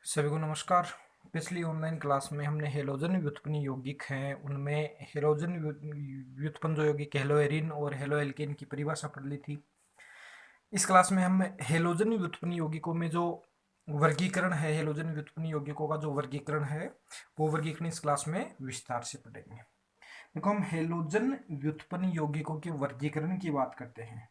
सभी को नमस्कार। पिछली ऑनलाइन क्लास में हमने हेलोजन व्युत्पन्न यौगिक हैं उनमें हेलोजन व्युत्पन्न जो यौगिक हेलोएरिन और हेलोएल्केन की परिभाषा पढ़ ली थी। इस क्लास में हम हेलोजन व्युत्पन्न यौगिकों में जो वर्गीकरण है, हेलोजन व्युत्पन्न यौगिकों का जो वर्गीकरण है वो वर्गीकरण इस क्लास में विस्तार से पढ़ेंगे। देखो, हम हेलोजन व्युत्पन्न यौगिकों के वर्गीकरण की बात करते हैं।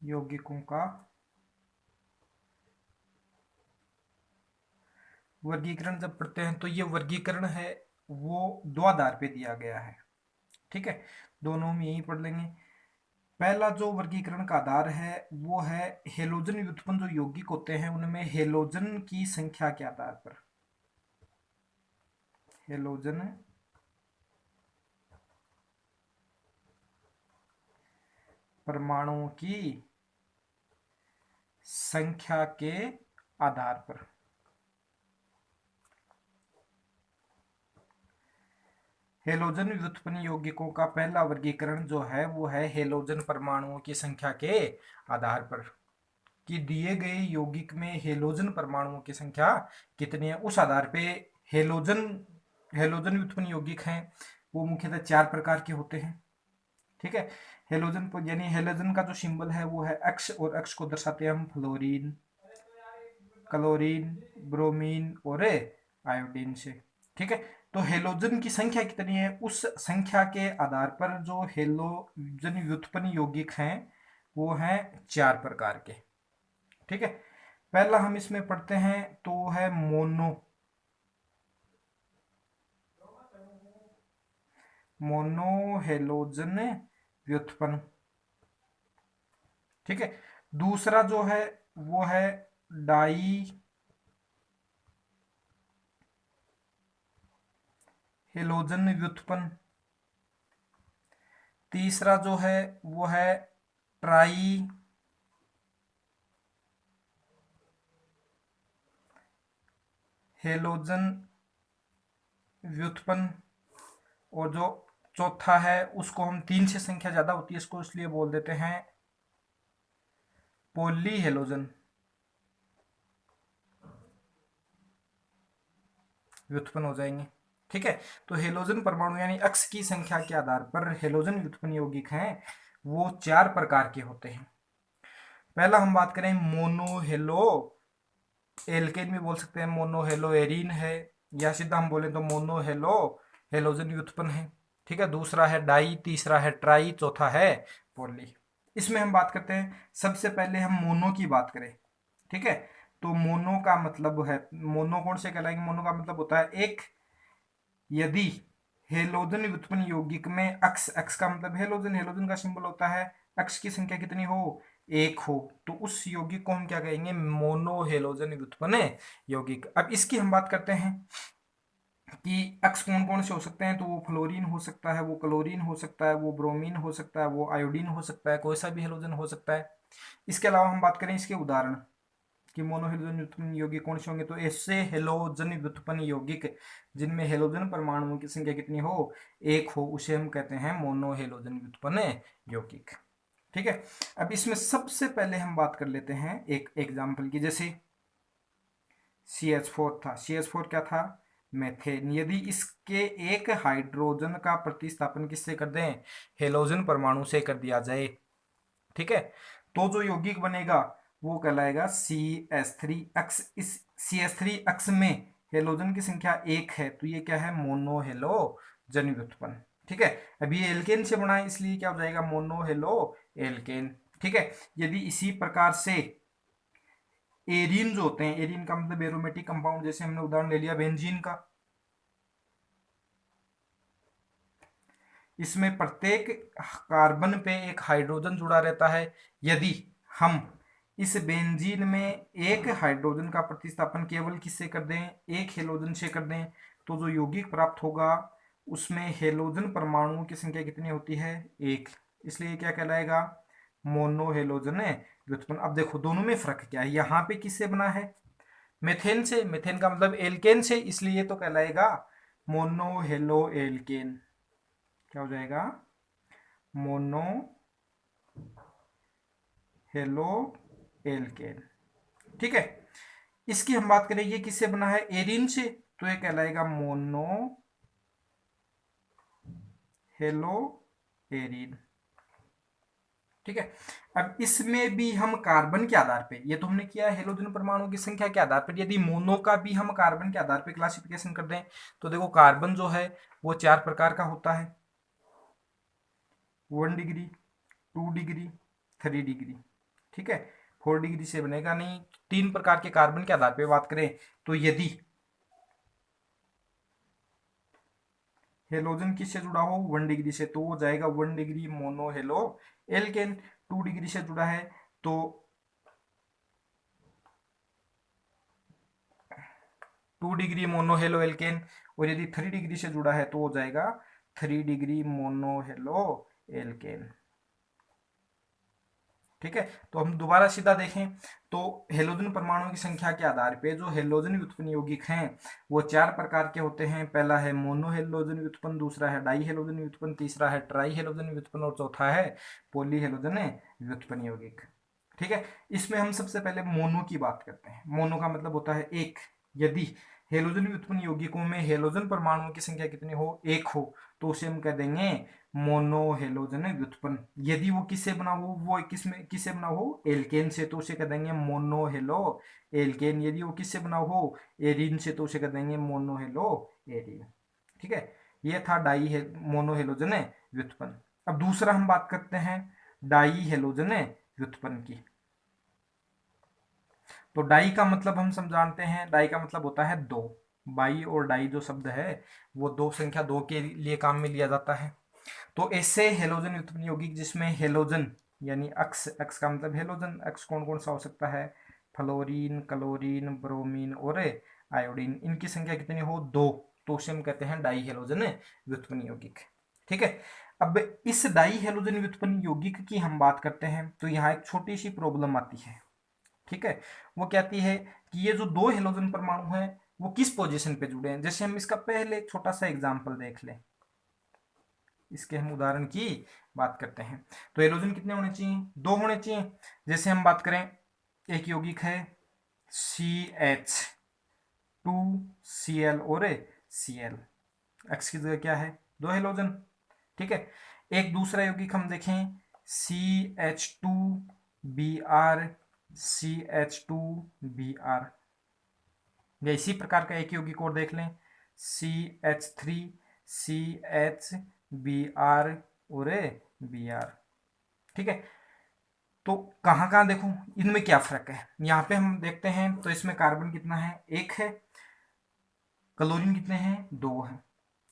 यौगिकों का वर्गीकरण जब पढ़ते हैं तो ये वर्गीकरण है वो दो आधार पे दिया गया है। ठीक है, दोनों हम यही पढ़ लेंगे। पहला जो वर्गीकरण का आधार है वो है हेलोजन व्युत्पन्न जो यौगिक होते हैं उनमें हेलोजन की संख्या के आधार पर, हेलोजन परमाणुओं की संख्या के आधार पर हेलोजन व्युत्पन्न यौगिकों का पहला वर्गीकरण जो है वो है हेलोजन परमाणुओं की संख्या के आधार पर, कि दिए गए यौगिक में हेलोजन परमाणुओं की संख्या कितनी है उस आधार पे हेलोजन हेलोजन व्युत्पन्न यौगिक हैं वो मुख्यतः चार प्रकार के होते हैं। ठीक है, हेलोजन यानी हेलोजन का जो सिंबल है वो है एक्स, और एक्स को दर्शाते हैं हम फ्लोरीन, क्लोरीन, ब्रोमीन और आयोडीन से। ठीक है, तो हेलोजन की संख्या कितनी है उस संख्या के आधार पर जो हेलोजन व्युत्पन्न यौगिक हैं वो हैं चार प्रकार के। ठीक है, पहला हम इसमें पढ़ते हैं तो है मोनो हेलोजन व्युत्पन्न। ठीक है, दूसरा जो है वो है डाई हेलोजन व्युत्पन्न। तीसरा जो है वो है ट्राई हेलोजन व्युत्पन्न, और जो चौथा है उसको हम तीन से संख्या ज्यादा होती है इसको इसलिए बोल देते हैं पॉली हेलोजन व्युत्पन्न हो जाएंगे। ठीक है, तो हेलोजन परमाणु यानी अक्ष की संख्या के आधार पर हेलोजन व्युत्पन्न यौगिक हैं वो चार प्रकार के होते हैं। पहला हम बात करें मोनो हेलो एल्केन भी बोल सकते हैं, मोनो हेलो एरीन है, या सीधा हम बोले तो मोनो हेलो हेलोजन व्युत्पन्न है। ठीक है, दूसरा है डाई, तीसरा है ट्राई, चौथा है पॉली। इसमें हम बात करते हैं, सबसे पहले हम मोनो की बात करें। ठीक है, तो मोनो का मतलब है, मोनो कौन से कहलाएंगे, मोनो का मतलब होता है एक। यदि हेलोजन व्युत्पन्न यौगिक में अक्स, अक्स का मतलब हेलोजन, हेलोजन का सिंबल होता है अक्स की संख्या कितनी हो, एक हो, तो उस यौगिक को हम क्या कहेंगे, मोनो हेलोजन व्युत्पन्न यौगिक। अब इसकी हम बात करते हैं कि अक्स कौन कौन से हो सकते हैं, तो वो फ्लोरीन हो सकता है, वो क्लोरीन हो सकता है, वो ब्रोमीन हो सकता है, वो आयोडीन हो सकता है, कोई सा भी हेलोजन हो सकता है। इसके अलावा हम बात करें इसके उदाहरण कि मोनो हेलोजन व्युत्पन्न यौगिक कौन से होंगे, तो ऐसे हेलोजन व्युत्पन्न यौगिक जिनमें हेलोजन परमाणुओं की संख्या कितनी हो, एक हो, उसे हम कहते हैं मोनो हेलोजन व्युत्पन्न यौगिक। ठीक है, अब इसमें सबसे पहले हम बात कर लेते हैं एक एग्जाम्पल की, जैसे CH4 था, CH4 क्या था, मेथेन। यदि इसके एक हाइड्रोजन का प्रतिस्थापन किससे कर दें, हेलोजन परमाणु से कर दिया जाए, ठीक है, तो जो यौगिक बनेगा वो कहलाएगा CH3। इस CH3 में हेलोजन की संख्या एक है तो ये क्या है, मोनो हेलोजन व्युत्पन्न। ठीक है, अभी ये एल्केन से बना है इसलिए क्या हो जाएगा, मोनो हेलो एल्केन। ठीक है, यदि इसी प्रकार से एरीन जो होते हैं, एरीन का मतलब एरोमेटिक कंपाउंड, जैसे हमने उदाहरण ले लिया बेंजीन का, इसमें प्रत्येक कार्बन पे एक हाइड्रोजन जुड़ा रहता है। यदि हम इस बेंजीन में एक हाइड्रोजन का प्रतिस्थापन केवल किससे कर दें, एक हेलोजन से कर दें, तो जो यौगिक प्राप्त होगा उसमें हेलोजन परमाणुओं की संख्या कितनी होती है, एक, इसलिए क्या कहलाएगा, मोनो हेलोजन व्युत्पन्न। अब देखो दोनों में फर्क क्या है, यहाँ पे किससे बना है, मेथेन से, मेथेन का मतलब एल्केन से, इसलिए तो कहलाएगा मोनो हेलो एल्केन। क्या हो जाएगा, मोनो हेलो एल्केन। ठीक है, इसकी हम बात करें, ये किससे बना है, एरिन से, तो ये कहलाएगा मोनो हेलो एरिन। ठीक है, अब इसमें भी हम कार्बन के आधार पे, ये तो हमने किया है हेलोजन परमाणु की संख्या के आधार पर, यदि मोनो का भी हम कार्बन के आधार पे क्लासिफिकेशन कर दें तो देखो कार्बन जो है वो 4 प्रकार का होता है, 1 डिग्री, 2 डिग्री, 3 डिग्री। ठीक है, 4 डिग्री से बनेगा नहीं। 3 प्रकार के कार्बन के आधार पे बात करें तो यदि हेलोजन किससे जुड़ा हो, 1 डिग्री से, तो वो जाएगा 1 degree mono halo alkane. 2 degree से जुड़ा है तो 2 डिग्री मोनो हेलो एल्केन, और यदि 3 डिग्री से जुड़ा है तो हो जाएगा 3 डिग्री मोनो हेलो एल्केन। ठीक है, तो हम दोबारा सीधा देखें तो हेलोजन परमाणुओं की संख्या के आधार पे जो हेलोजन व्युत्पन्न यौगिक हैं वो 4 प्रकार के होते हैं। पहला है मोनो हेलोजन व्युत्पन्न, दूसरा है डाई हेलोजन व्युत्पन्न, तीसरा है ट्राई हेलोजन व्युत्पन्न, और चौथा है पॉली हेलोजन व्युत्पन्न यौगिक। ठीक है, इसमें हम सबसे पहले मोनो की बात करते हैं। मोनो का मतलब होता है एक। यदि हेलोजन व्युत्पन्न यौगिकों में हेलोजन परमाणुओं की संख्या कितनी हो, एक हो, तो उसे हम कह देंगे मोनो हेलोजन व्युत्पन्न। यदि वो किससे बना हो, वो किससे बना हो, एल्केन से, तो उसे कह देंगे मोनो हेलो एल्केन। यदि वो किससे बना हो, एरिन से, तो उसे कह देंगे मोनो हेलो एरिन। ठीक है, ये था मोनो हेलोजन व्युत्पन्न। अब दूसरा हम बात करते हैं डाई हेलोजन व्युत्पन्न की। तो डाई का मतलब हम समझाते हैं, डाई का मतलब होता है दो। बाई और डाई जो शब्द है वो दो, संख्या दो के लिए काम में लिया जाता है। तो ऐसे हेलोजन व्युत्पन्न यौगिक जिसमें हेलोजन यानी अक्स, अक्स का मतलब हेलोजन, अक्स कौन कौन सा हो सकता है, फ्लोरीन, क्लोरीन, ब्रोमीन और आयोडीन, इनकी संख्या कितनी हो, दो, तो उसे हम कहते हैं डाई हेलोजन व्युत्पन्न यौगिक। ठीक है, अब इस डाई हेलोजन व्युत्पन्न यौगिक की हम बात करते हैं तो यहाँ एक छोटी सी प्रॉब्लम आती है। ठीक है, वो कहती है कि ये जो दो हेलोजन परमाणु हैं वो किस पोजीशन पे जुड़े हैं। जैसे हम इसका पहले एक छोटा सा एग्जांपल देख लें, इसके हम उदाहरण की बात करते हैं। तो हेलोजन कितने होने चाहिए, दो होने चाहिए। जैसे हम बात करें, एक यौगिक है CH2Cl और Cl, एक्स की जगह क्या है, दो हेलोजन। ठीक है, एक दूसरा यौगिक हम देखें CH2Br, CH2Br, या इसी प्रकार का एक यौगिक और देख लें CH3CHBr और Br। ठीक है, तो कहाँ कहाँ देखो इनमें क्या फर्क है, यहाँ पे हम देखते हैं तो इसमें कार्बन कितना है, एक है, क्लोरीन कितने हैं, दो हैं।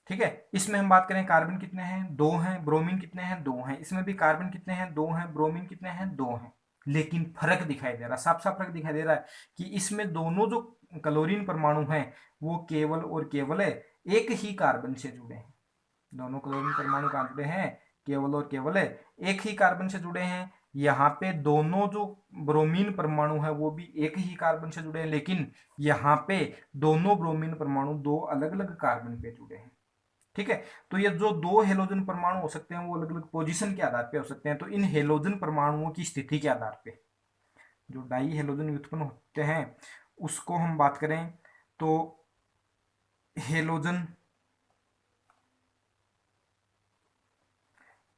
ठीक है, इसमें हम बात करें कार्बन कितने हैं, दो हैं, ब्रोमीन कितने हैं, दो हैं। इसमें भी कार्बन कितने हैं, दो हैं, ब्रोमीन कितने हैं, दो हैं। लेकिन फर्क दिखाई दे रहा, साफ साफ फर्क दिखाई दे रहा है कि इसमें दोनों जो क्लोरीन परमाणु हैं वो केवल और केवल एक ही कार्बन से जुड़े हैं। दोनों क्लोरीन परमाणु कहाँ जुड़े हैं, केवल और केवल एक ही कार्बन से जुड़े हैं। यहाँ पे दोनों जो ब्रोमीन परमाणु है वो भी एक ही कार्बन से जुड़े हैं, लेकिन यहाँ पे दोनों ब्रोमीन परमाणु दो अलग अलग कार्बन पे जुड़े हैं। ठीक है, तो ये जो दो हेलोजन परमाणु हो सकते हैं वो अलग अलग पोजीशन के आधार पे हो सकते हैं। तो इन हेलोजन परमाणुओं की स्थिति के आधार पे जो डाई हेलोजन उत्पन्न होते हैं उसको हम बात करें तो हेलोजन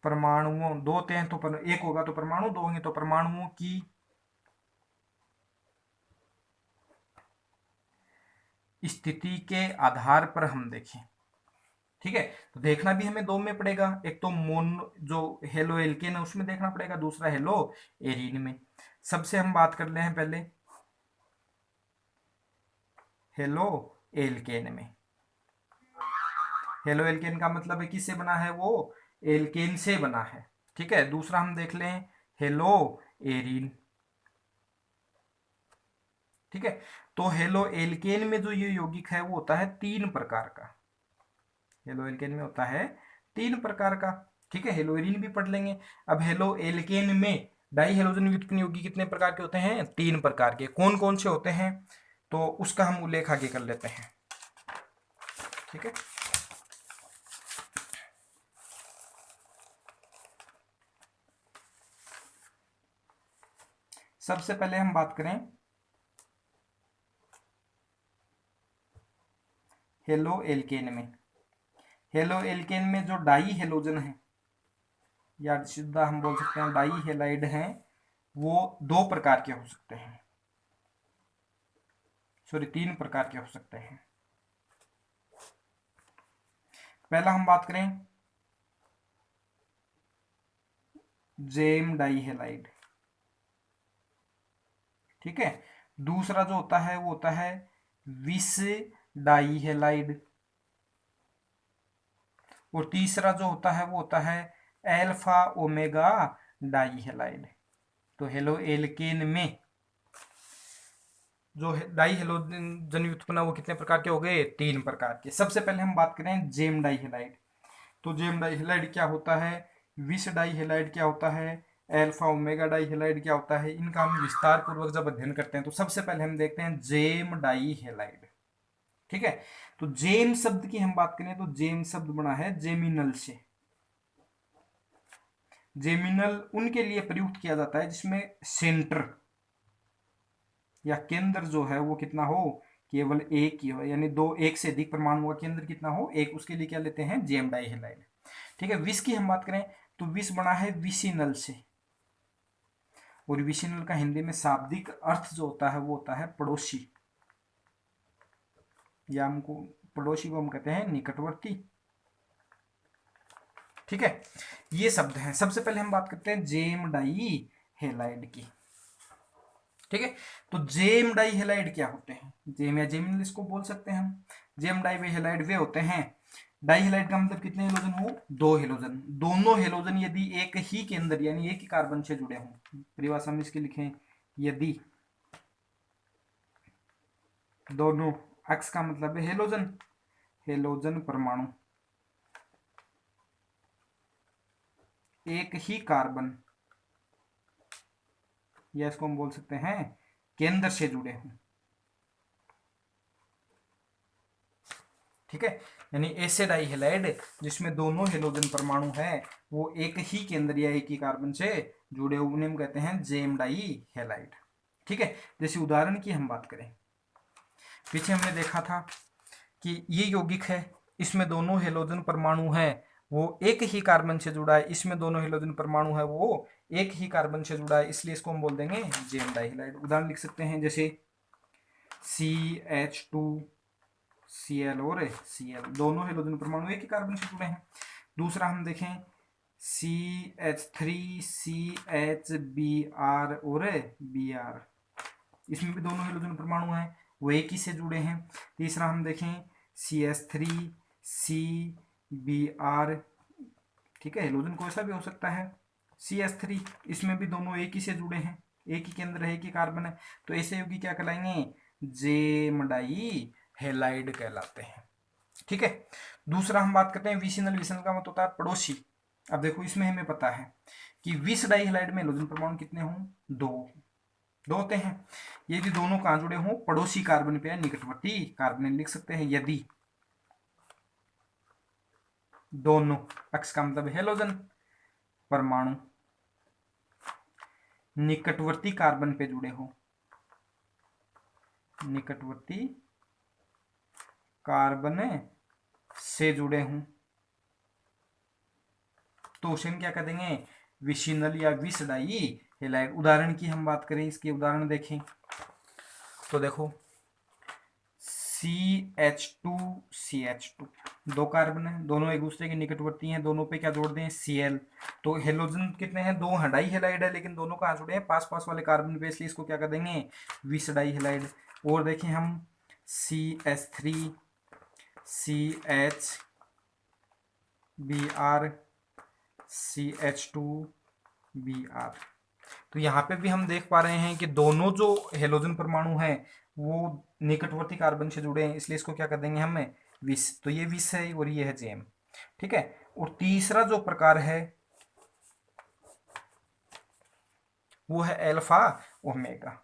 परमाणुओं, दो होते हैं तो एक होगा तो परमाणु, दो होंगे तो परमाणुओं की स्थिति के आधार पर हम देखें। ठीक है, तो देखना भी हमें दो में पड़ेगा, एक तो मोन जो हेलो एल्केन है उसमें देखना पड़ेगा, दूसरा हेलो एरीन में। सबसे हम बात कर ले हैं पहले हेलो एल्केन में। हेलो एल्केन का मतलब है किससे बना है, वो एल्केन से बना है। ठीक है, दूसरा हम देख लें हेलो एरीन। ठीक है, तो हेलो एल्केन में जो ये यौगिक है वो होता है 3 प्रकार का। हेलो एल्केन में होता है 3 प्रकार का। ठीक है, हेलो एरीन भी पढ़ लेंगे। अब हेलो एल्केन में डाई हेलोजन व्युत्पन्न यौगिक कितने प्रकार के होते हैं, 3 प्रकार के। कौन कौन से होते हैं तो उसका हम उल्लेख आगे कर लेते हैं। ठीक है, सबसे पहले हम बात करें हेलो एल्केन में। हेलो एल्केन में जो डाई हेलोजन है, या सीधा हम बोल सकते हैं डाई हेलाइड हैं, वो दो प्रकार के हो सकते हैं, सॉरी तीन प्रकार के हो सकते हैं। पहला हम बात करें जेम डाई हेलाइड, ठीक है। दूसरा जो होता है वो होता है विस डाई हेलाइड, और तीसरा जो होता है वो होता है एल्फा ओमेगा डाई हेलाइड। तो हेलो एल्केन में जो डाई हेलोजन व्युत्पन्न वो कितने प्रकार के हो गए? तीन प्रकार के। सबसे पहले हम बात करें जेम डाई हेलाइड। तो जेम डाई हेलाइड क्या होता है, विस डाई हेलाइड क्या होता है, एल्फा ओमेगा डाई हेलाइड क्या होता है, इनका हम विस्तार पूर्वक जब अध्ययन करते हैं तो सबसे पहले हम देखते हैं जेम डाई हेलाइड, ठीक है। तो जेम शब्द की हम बात करें तो जेम शब्द बना है जेमिनल से। जेमिनल उनके लिए प्रयुक्त किया जाता है जिसमें सेंटर या केंद्र जो है वो कितना हो, केवल एक ही हो, यानी दो एक से अधिक परमाणु का केंद्र कितना हो, एक, उसके लिए क्या लेते हैं, जेम डाई हेलाइड, ठीक है। विष की हम बात करें तो विष बना है विसिनल से, और विसिनल का हिंदी में शाब्दिक अर्थ जो होता है वो होता है पड़ोसी, या हमको पड़ोसी को हम कहते हैं निकटवर्ती, ठीक है। ये शब्द हैं। सबसे पहले हम बात करते हैं जेम डाई हेलाइड की, ठीक है। तो जेम डाई हेलाइड क्या होते हैं, जेम या जेमिनल इसको बोल सकते हैं हम। जेम डाई हेलाइड वे होते हैं, डाई हेलाइड का मतलब कितने हेलोजन हो, दो हेलोजन। दोनों हेलोजन यदि एक ही केंद्र यानी एक ही कार्बन से जुड़े हों, परिभाषा में इसकी लिखें, यदि दोनों, एक्स का मतलब है हेलोजन, हेलोजन परमाणु एक ही कार्बन, या इसको हम बोल सकते हैं केंद्र से जुड़े हों, ठीक है। यानी ऐसे डाई हेलाइड जिसमें दोनों हेलोजन परमाणु है वो एक ही केंद्र या एक ही कार्बन से जुड़े हुए, उन्हें हम कहते हैं जेम डाई हेलाइड, ठीक है। जैसे उदाहरण की हम बात करें, पीछे हमने देखा था कि ये यौगिक है, इसमें दोनों हेलोजन परमाणु है वो एक ही कार्बन से जुड़ा है, इसमें दोनों हेलोजन परमाणु है वो एक ही कार्बन से जुड़ा है, इसलिए इसको हम बोल देंगे जेम डाई हेलाइड। उदाहरण लिख सकते हैं जैसे CH2 Cl और Cl, दोनों हेलोजन परमाणु एक ही कार्बन से जुड़े हैं। दूसरा हम देखें CH3 CHBr और Br, इसमें भी दोनों हेलोजन परमाणु हैं वो एक ही से जुड़े हैं। तीसरा हम देखें CH3 CBr, ठीक है, हेलोजन कोई सा भी हो सकता है। CH3, इसमें भी दोनों एक ही से जुड़े हैं, एक ही केंद्र है, एक ही कार्बन है, तो ऐसे यौगिक क्या कहलाएंगे, जेम डाई हेलाइड कहलाते हैं, ठीक है। दूसरा हम बात करते हैं विसिनल। विसिनल का मतलब होता है पड़ोसी। अब देखो इसमें हमें पता है कि विस डाई हेलाइड में हेलोजन परमाणु कितने हों, दो, दो होते हैं। यदि दोनों कहां जुड़े हों, पड़ोसी कार्बन पे या निकटवर्ती कार्बन, लिख सकते हैं यदि दोनों, एक्स का मतलब हेलोजन परमाणु निकटवर्ती कार्बन पे जुड़े हो, निकटवर्ती कार्बन से जुड़े हों, तो उसे हम क्या कह देंगे, विसिनल या विस डाई हेलाइड। उदाहरण की हम बात करें, इसके उदाहरण देखें तो देखो CH2 CH2, दो कार्बन है, दोनों एक दूसरे के निकटवर्ती हैं, दोनों पे क्या जोड़ दें, Cl, तो हेलोजन कितने हैं, दो हैं, डाई हेलाइड है, लेकिन दोनों कहाँ जुड़े हैं, पास पास वाले कार्बन पे, इसलिए इसको क्या कर देंगे, विस डाई हेलाइड। और देखें हम CH3 CHBr CH2 Br, तो यहाँ पे भी हम देख पा रहे हैं कि दोनों जो हेलोजन परमाणु हैं वो निकटवर्ती कार्बन से जुड़े हैं, इसलिए इसको क्या कर देंगे हम, विस, तो ये विस है और ये है जेम, ठीक है। और तीसरा जो प्रकार है वो है एल्फा ओमेगा,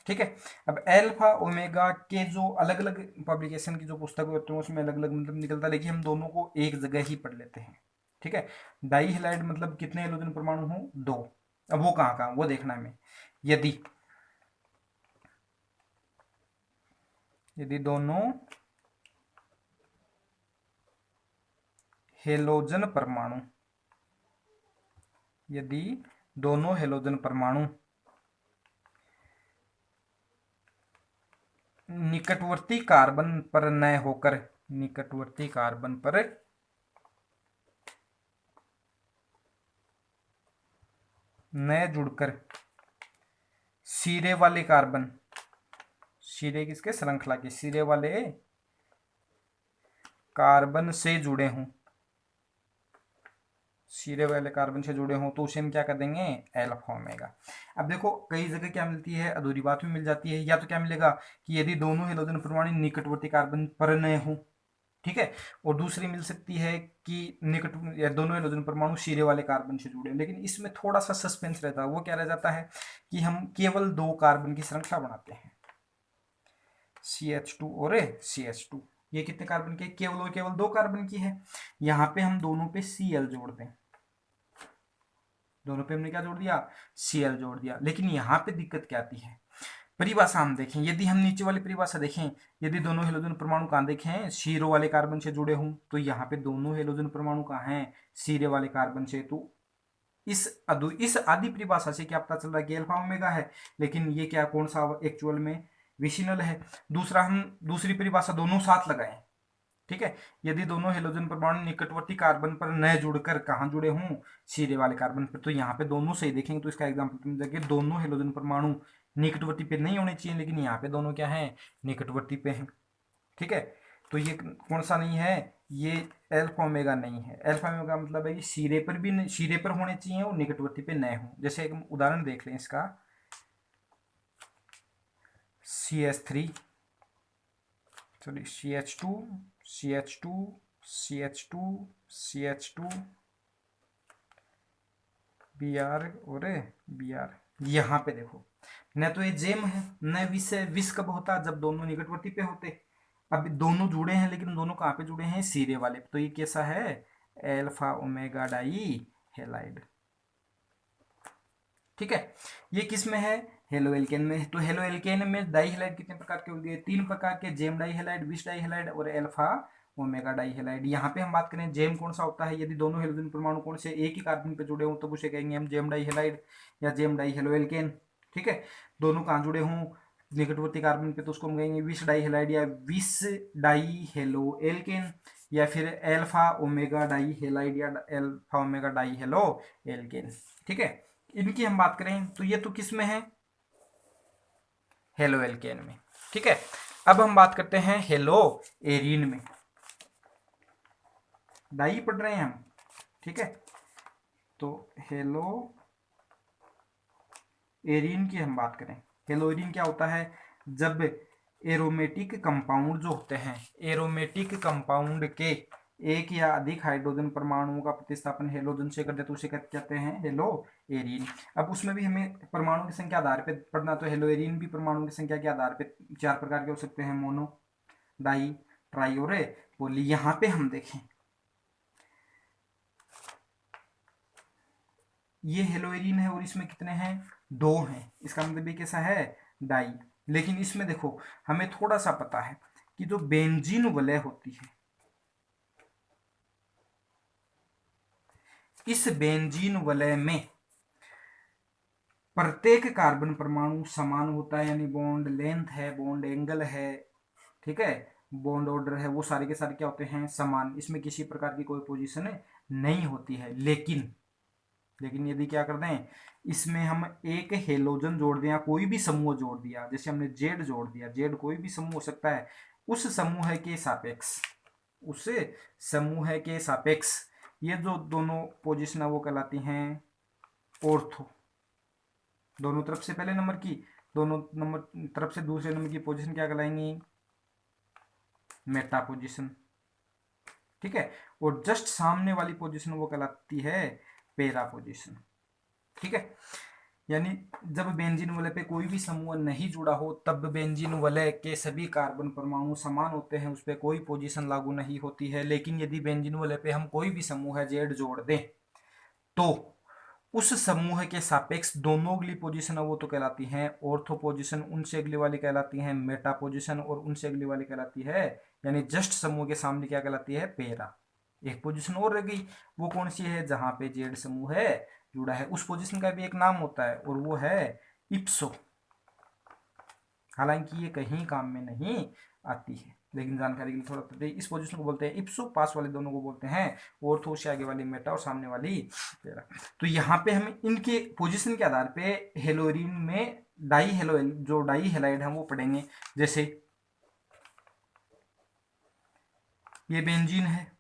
ठीक है। अब एल्फा ओमेगा के जो अलग अलग पब्लिकेशन की जो पुस्तक होती है उसमें अलग अलग मतलब निकलता है, लेकिन हम दोनों को एक जगह ही पढ़ लेते हैं, ठीक है। डाई हेलाइड मतलब कितने हेलोजन परमाणु हो, दो। अब वो कहाँ कहाँ वो देखना है हमें, यदि यदि दोनों हेलोजन परमाणु, यदि दोनों हेलोजन परमाणु निकटवर्ती कार्बन पर न होकर, निकटवर्ती कार्बन पर न जुड़कर सिरे वाले कार्बन, सिरे किसके, श्रृंखला के सिरे वाले कार्बन से जुड़े हों, सिरे वाले कार्बन से जुड़े हों, तो उसे हम क्या कर देंगे, एल्फा ओमेगा। अब देखो कई जगह क्या मिलती है, अधूरी बात भी मिल जाती है। या तो क्या मिलेगा कि यदि दोनों हेलोजन परमाणु निकटवर्ती कार्बन पर न हो, ठीक है, और दूसरी मिल सकती है कि निकट या दोनों हेलोजन परमाणु सिरे वाले कार्बन से जुड़े। लेकिन इसमें थोड़ा सा सस्पेंस रहता है। वो क्या रह जाता है कि हम केवल 2 कार्बन की श्रृंखला बनाते हैं, CH2 और CH2। ये कितने कार्बन के, केवल और केवल 2 कार्बन की है। यहाँ पे हम दोनों पे Cl जोड़ दें, दोनों पे हमने क्या जोड़ दिया, Cl जोड़ दिया। लेकिन यहाँ पे दिक्कत क्या आती है, परिभाषा हम देखें। यदि हम नीचे वाली परिभाषा देखें, यदि दोनों हेलोजन परमाणु कहाँ देखें, सिरों वाले कार्बन से जुड़े हों, तो यहाँ पे दोनों हेलोजन परमाणु कहाँ हैं, सिरे वाले कार्बन से। तो इस आदि परिभाषा से क्या पता चल रहा है कि अल्फा ओमेगा है, लेकिन ये क्या, कौन सा एक्चुअल में विशिनल है। दूसरा, हम दूसरी परिभाषा दोनों साथ लगाएं, ठीक है। यदि दोनों हेलोजन परमाणु निकटवर्ती कार्बन पर न जुड़कर कहाँ जुड़े हों, सिरे वाले कार्बन पर, तो यहाँ पे दोनों सही देखेंगे तो इसका एग्जाम्पल देखिए, दोनों हेलोजन परमाणु निकटवर्ती पे नहीं होने चाहिए, लेकिन यहाँ पे दोनों क्या है, निकटवर्ती पे हैं, ठीक है। तो ये कौन सा नहीं है, ये अल्फा ओमेगा नहीं है। अल्फा ओमेगा मतलब है कि सिरे पर भी, सिरे पर होने चाहिए और निकटवर्ती पे न हो। जैसे एक उदाहरण देख लें इसका, CH3 sorry CH2 CH2 CH2 CH2 Br और Br। यहाँ पे देखो, न तो ये जेम है, न विष है। विष कब होता, जब दोनों निकटवर्ती पे होते। अब दोनों जुड़े हैं, लेकिन दोनों कहाँ पे जुड़े हैं, सिरे वाले। तो ये कैसा है, एल्फा ओमेगा डाई हेलाइड, ठीक है। ये किस में है, हेलो एल्केन में। तो हेलो एल्केन में डाई हेलाइड कितने प्रकार के होंगे, 3 प्रकार के, जेम डाई हेलाइड, विष डाई हेलाइड और एल्फा ओमेगा डाई हेलाइड। यहाँ पे हम बात करें जेम कौन सा होता है, यदि दोनों हेलोजन परमाणु कौन से एक ही कार्बन पे जुड़े हों, तो उसे कहेंगे हम जेम डाई हेलाइड या जेम डाई हेलो एल्केन, ठीक है। दोनों कहाँ जुड़े हों, निकटवर्ती कार्बन पे, तो उसको हम कहेंगे विष डाई हेलाइड या विष डाई हेलो एल्केन, या फिर एल्फा ओमेगा डाई हेलाइड या alpha omega die halo alkane, ठीक है। इनकी हम बात करें तो ये तो किस में है, हेलो एल्केन में, ठीक है। अब हम बात करते हैं हेलो एरीन में, डाई पढ़ रहे हैं हम, ठीक है। तो हेलो एरीन की हम बात करें, हेलो एरीन क्या होता है, जब एरोमेटिक कंपाउंड जो होते हैं, एरोमेटिक कंपाउंड के एक या अधिक हाइड्रोजन परमाणुओं का प्रतिस्थापन हेलोजन से करते, तो उसे कहते हैं हेलो एरीन। अब उसमें भी हमें परमाणु की संख्या आधार पे पढ़ना, तो हेलो एरीन भी परमाणु की संख्या के आधार पे 4 प्रकार के हो सकते हैं, मोनो, डाई, ट्राई और पोली। यहाँ पे हम देखें, ये हेलो एरीन है और इसमें कितने हैं, 2 हैं। इसका मतलब ये कैसा है, डाई। लेकिन इसमें देखो, हमें थोड़ा सा पता है कि जो बेंजीन वलय होती है, इस बेंजीन वलय में प्रत्येक कार्बन परमाणु समान होता है, यानी बॉन्ड लेंथ है, बॉन्ड एंगल है, ठीक है, बॉन्ड ऑर्डर है, वो सारे के सारे क्या होते हैं, समान। इसमें किसी प्रकार की कोई पोजीशन नहीं होती है। लेकिन यदि क्या कर दें, इसमें हम एक हेलोजन जोड़ दें या कोई भी समूह जोड़ दिया, जैसे हमने जेड जोड़ दिया, जेड कोई भी समूह हो सकता है, उस समूह के सापेक्ष, उस समूह के सापेक्ष ये जो दोनों पोजीशन है वो कहलाती हैं ऑर्थो। दोनों तरफ से पहले नंबर की, दोनों नंबर तरफ से दूसरे नंबर की पोजीशन क्या कहलाएंगी, मेटा पोजीशन, ठीक है। और जस्ट सामने वाली पोजीशन वो कहलाती है पेरा पोजीशन, ठीक है। यानी जब बेंजीन वलय पे कोई भी समूह नहीं जुड़ा हो, तब बेंजीन वलय के सभी कार्बन परमाणु समान होते हैं, उस पर कोई पोजीशन लागू नहीं होती है। लेकिन यदि बेंजीन वलय पे हम कोई भी समूह है जेड जोड़ दें, तो उस समूह के सापेक्ष दोनों अगली पोजीशन है वो तो कहलाती है ऑर्थो पोजीशन, उनसे अगली वाली कहलाती है मेटा पोजीशन, और उनसे अगली वाली कहलाती है, यानी जस्ट समूह के सामने क्या कहलाती है, पेरा। एक पोजीशन और रह गई, वो कौन सी है, जहां पे जेड समूह है जुड़ा है, उस पोजीशन का भी एक नाम होता है और वो है इप्सो। हालांकि ये कहीं काम में नहीं आती है, लेकिन जानकारी के लिए थोड़ा बता दें, इस पोजीशन को बोलते हैं इप्सो, पास वाले दोनों को बोलते हैं ऑर्थो, से आगे वाली मेटा और सामने वाली पेरा। तो यहाँ पे हम इनके पोजीशन के आधार पे हेलोरीन में डाई हेलो जो डाई हेलाइड है वो पढ़ेंगे। जैसे ये बेंजीन है,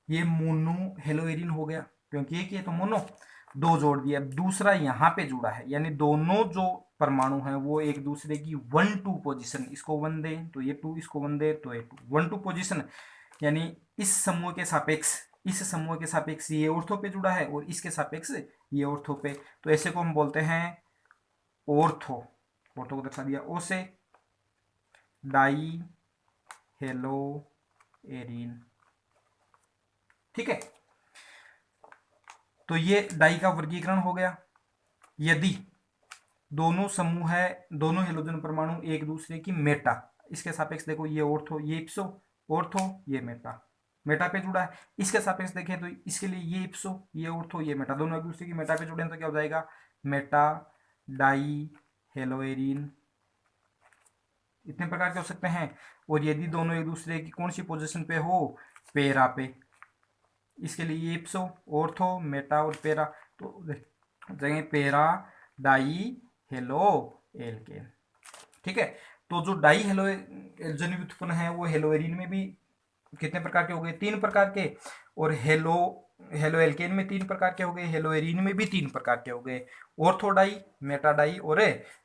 ये मोनो हेलोएरिन हो गया, क्योंकि एक ये तो मोनो, दो जोड़ दिया, दूसरा यहाँ पे जुड़ा है, यानी दोनों जो परमाणु हैं वो एक दूसरे की 1-2 पोजीशन, इसको 1 दे तो ये 2, इसको 1 दे तो ये 2, 1-2 पोजीशन, यानी इस समूह के सापेक्ष, इस समूह के सापेक्ष ये ऑर्थो पे जुड़ा है और इसके सापेक्ष ये ऑर्थो पे, तो ऐसे को हम बोलते हैं ऑर्थो। ऑर्थो को दिखा दिया ओ से, डाई हेलो एरिन, ठीक है। तो ये डाई का वर्गीकरण हो गया। यदि दोनों समूह है, दोनों हेलोजन परमाणु एक दूसरे की मेटा, इसके सापेक्ष देखो ये ऑर्थो, ये इप्सो, ऑर्थो ये मेटा, मेटा पे जुड़ा है, इसके सापेक्ष देखें तो इसके लिए ये इप्सो, ये ऑर्थो, ये मेटा, दोनों एक दूसरे की मेटा पे जुड़े हैं तो क्या हो जाएगा, मेटा डाई हेलोएरिन, इतने प्रकार के हो सकते हैं। और यदि दोनों एक दूसरे की कौन सी पोजीशन पे हो, पेरा पे, इसके लिए इप्सो, ऑर्थो, मेटा और पेरा, तो जगह पेरा डाई हेलो एल्केन, ठीक है। तो जो डाई हेलो जन्य व्युत्पन्न है वो हेलोएरिन में भी कितने प्रकार के हो गए, 3 प्रकार के, और हेलो एल्केन में 3 प्रकार के हो गए, हेलोएरिन में भी 3 प्रकार के हो गए, ऑर्थो डाई, मेटा डाई और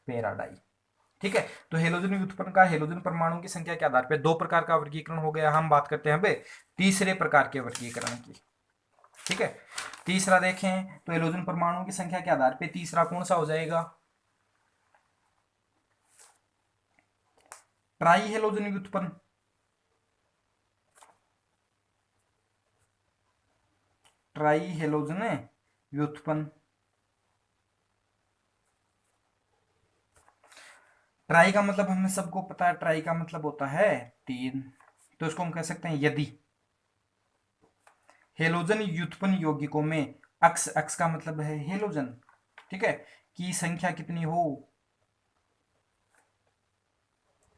पेरा डाई, ठीक है। तो हेलोजन व्युत्पन्न का हेलोजन परमाणु की संख्या के आधार पर 2 प्रकार का वर्गीकरण हो गया। हम बात करते हैं अब तीसरे प्रकार के वर्गीकरण की, ठीक है। तीसरा देखें तो हेलोजन परमाणुओं की संख्या के आधार पे तीसरा कौन सा हो जाएगा, ट्राई हेलोजन व्युत्पन्न। ट्राई हेलोजन व्युत्पन्न, ट्राई का मतलब हमें सबको पता है, ट्राई का मतलब होता है 3, तो इसको हम कह सकते हैं यदि हेलोजन व्युत्पन्न यौगिकों में अक्स, अक्स का मतलब है हेलोजन, ठीक है, की संख्या कितनी हो,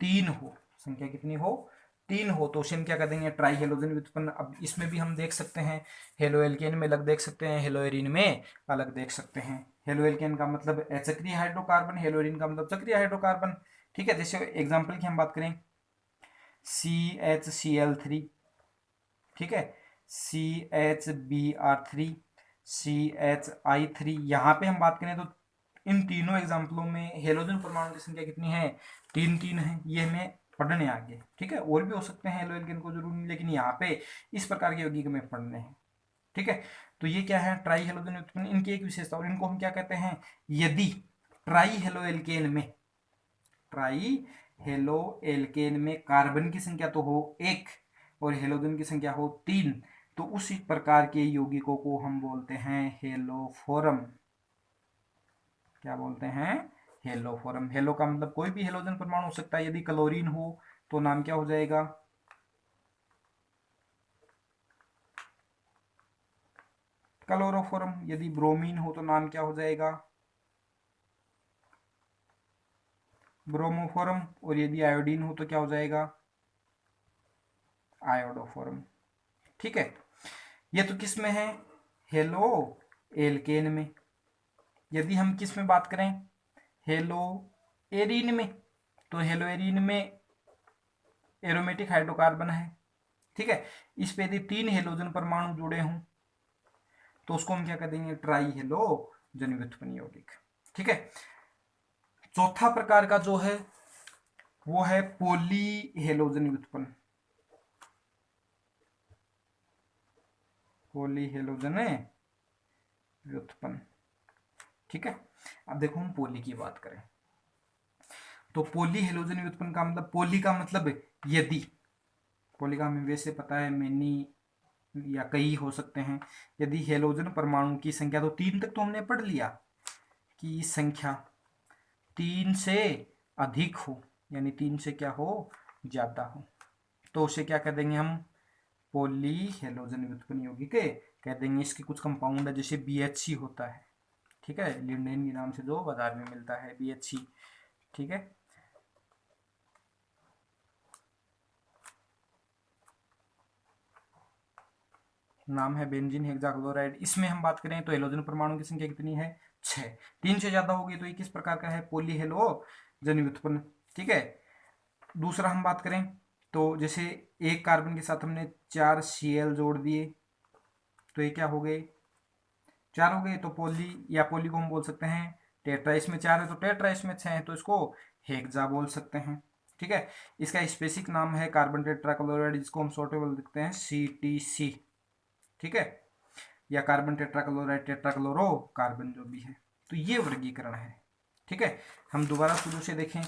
3 हो, संख्या कितनी हो, 3 हो, तो उसे हम क्या कर देंगे, ट्राई हेलोजन व्युत्पन्न। अब इसमें भी हम देख सकते हैं, हेलो एल्केन में अलग देख सकते हैं, हेलोएरिन में अलग देख सकते हैं। हेलो एल्केन का मतलब चक्रीय हाइड्रोकार्बन, हेलोएरिन का मतलब चक्रीय हाइड्रोकार्बन, ठीक है। जैसे एग्जाम्पल की हम बात करें, CHCl3, ठीक है, CHBr3, CHI3, यहाँ पे हम बात करें तो इन तीनों एग्जाम्पलों में हेलोजन परमाणु की संख्या कितनी है, 3 है, ये हमें पढ़ने आगे, ठीक है। और भी हो सकते हैं हेलो एल्केन को जरूरी नहीं, लेकिन यहाँ पे इस प्रकार के यौगिक हमें पढ़ने हैं, ठीक है। तो ये क्या है, ट्राई हेलोजन उत्पन्न, इनकी एक विशेषता, और इनको हम क्या कहते हैं, यदि ट्राई हेलो एल्केन में, ट्राई हेलो एल्केन में कार्बन की संख्या तो हो 1 और हेलोजन की संख्या हो 3, तो उसी प्रकार के यौगिकों को हम बोलते हैं हेलोफोरम। क्या बोलते हैं, हेलोफोरम। हेलो का मतलब कोई भी हेलोजन परमाणु हो सकता है, यदि क्लोरीन हो तो नाम क्या हो जाएगा, क्लोरोफोरम, यदि ब्रोमीन हो तो नाम क्या हो जाएगा, ब्रोमोफोरम, और यदि आयोडीन हो तो क्या हो जाएगा, आयोडोफोरम, ठीक है। ये तो किस में है, हेलो एल्केन में। यदि हम किस में बात करें, हेलो एरिन में, तो हेलो एरिन में एरोमेटिक हाइड्रोकार्बन है, ठीक है। इस पे यदि 3 हेलोजन परमाणु जुड़े हों तो उसको हम क्या कर देंगे, ट्राई हेलोजन व्युत्पन्न यौगिक, ठीक है। चौथा प्रकार का जो है वो है पॉली हेलोजन व्युत्पन्न, पॉली हेलोजन व्युत्पन्न, ठीक है। अब देखो हम पॉली की बात करें तो पॉली हेलोजन व्युत्पन्न का मतलब, पॉली का मतलब यदि, पॉली का हमें वैसे पता है, मेनी या कई हो सकते हैं। यदि हेलोजन परमाणु की संख्या, तो 3 तक तो हमने पढ़ लिया कि संख्या 3 से अधिक हो, यानी 3 से क्या हो, ज्यादा हो, तो उसे क्या कह देंगे हम, पॉली हेलोजन व्युत्पन्न यौगिक कह देंगे। इसके कुछ कंपाउंड है, जैसे BHC होता है, ठीक है, लिंडेन के नाम से जो बाजार में मिलता है BHC, ठीक है। नाम है बेंजीन हेक्साक्लोराइड। इसमें हम बात करें तो हेलोजन परमाणु की संख्या कितनी है, 6। 3 से ज्यादा होगी तो ये किस प्रकार का है, पॉली हेलोजन व्युत्पन्न, ठीक है। दूसरा हम बात करें तो जैसे एक कार्बन के साथ हमने 4 Cl जोड़ दिए, तो ये क्या हो गए, 4 हो गए। तो पॉली या पॉली को हम बोल सकते हैं टेट्रा, इसमें 4 है तो टेट्रा, इसमें 6 है तो इसको हेक्सा बोल सकते हैं, ठीक है। इसका स्पेसिफिक नाम है कार्बन टेट्राक्लोराइड, जिसको हम शॉर्ट में बोल सकते हैं CTC, ठीक है, या कार्बन टेट्राक्लोराइड, टेट्राक्लोरो कार्बन जो भी है। तो ये वर्गीकरण है, ठीक है। हम दोबारा शुरू से देखें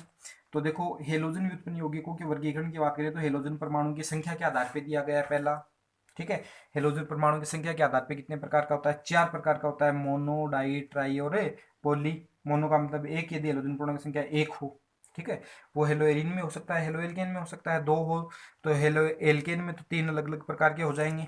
तो देखो, हेलोजन व्युत्पन्न यौगिकों के वर्गीकरण की बात करें तो हेलोजन परमाणु की संख्या के आधार पर दिया गया है पहला, ठीक है। हेलोजन परमाणु की संख्या के आधार पे कितने प्रकार का होता है, 4 प्रकार का होता है, मोनो, डाई, ट्राई और पॉली। मोनो का मतलब एक, यदि हेलोजन परमाणु की संख्या 1 हो, ठीक है, वो हेलो एरिन में हो सकता है, हेलो एल्केन में हो सकता है। 2 हो तो हेलो एल्केन में तो 3 अलग अलग प्रकार के हो जाएंगे,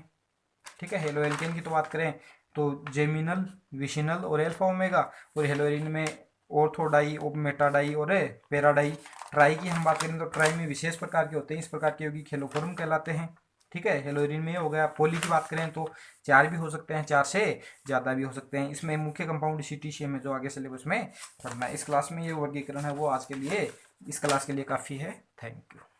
ठीक है। हेलो एल्केन की तो बात करें तो जेमिनल, विशिनल और एल्फा ओमेगा, और हेलो एरिन में ऑर्थोडाई, मेटाडाई और पैराडाई। ट्राई की हम बात करें तो ट्राई में विशेष प्रकार के होते हैं, इस प्रकार के यौगिक हेलोफोरम कहलाते हैं, ठीक है। हेलोरिन में हो गया। पॉली की बात करें तो 4 भी हो सकते हैं, 4 से ज़्यादा भी हो सकते हैं। इसमें मुख्य कंपाउंड CTCM है, जो आगे सिलेबस में पढ़ना है। इस क्लास में ये वर्गीकरण है वो आज के लिए, इस क्लास के लिए काफ़ी है। Thank you.